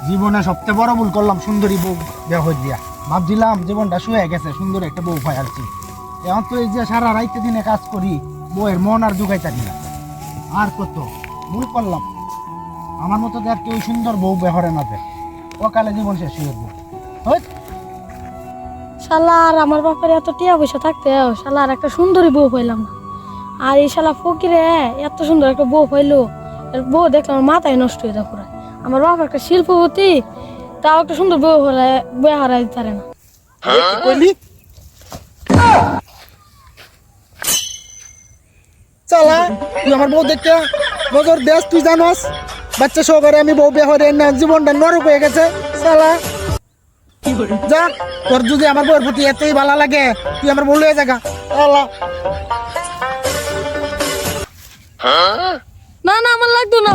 জীবনে সবচেয়ে বড় ভুল করলাম সুন্দরী বউ বিয়া দিয়া। ভাবছিলাম জীবনটা শুয়ে গেছে, সুন্দর একটা বউ পাই আরছি। এখন তো এই যে সারা রাইতে দিনে কাজ করি, বউয়ের মন আর জুগাইতে না। আর কত ভুল করলাম। আমার মতো আর কেউ সুন্দর বউ বেহরে না দেয়, অকালে জীবন শেষ হয়ে যাবো। শালা আর আমার বাপের এত টিয়া পয়সা থাকতে শালা আর একটা সুন্দরী বউ পাইলাম না। আর এই শালা ফকিরে এত সুন্দর একটা বউ পাইলো, এর বউ দেখলাম আমার মাথায় নষ্ট হয়ে যায় পুরা। আমার বাপ একটা শিল্পপতি, তাও একটা সুন্দর বউ হলে বউ হারাই দিতে পারে না। কি কইলি? চালা তুই আমার বউ দেখতে নজর দেশ, তুই জানোস বাচ্চা সহকারে আমি বউ বেহরে না, জীবনটা নরক হয়ে গেছে। চালা যা, তোর যদি আমার বউয়ের প্রতি এতই ভালো লাগে তুই আমার বউ লয়ে জায়গা। না না, আমার লাগতো না।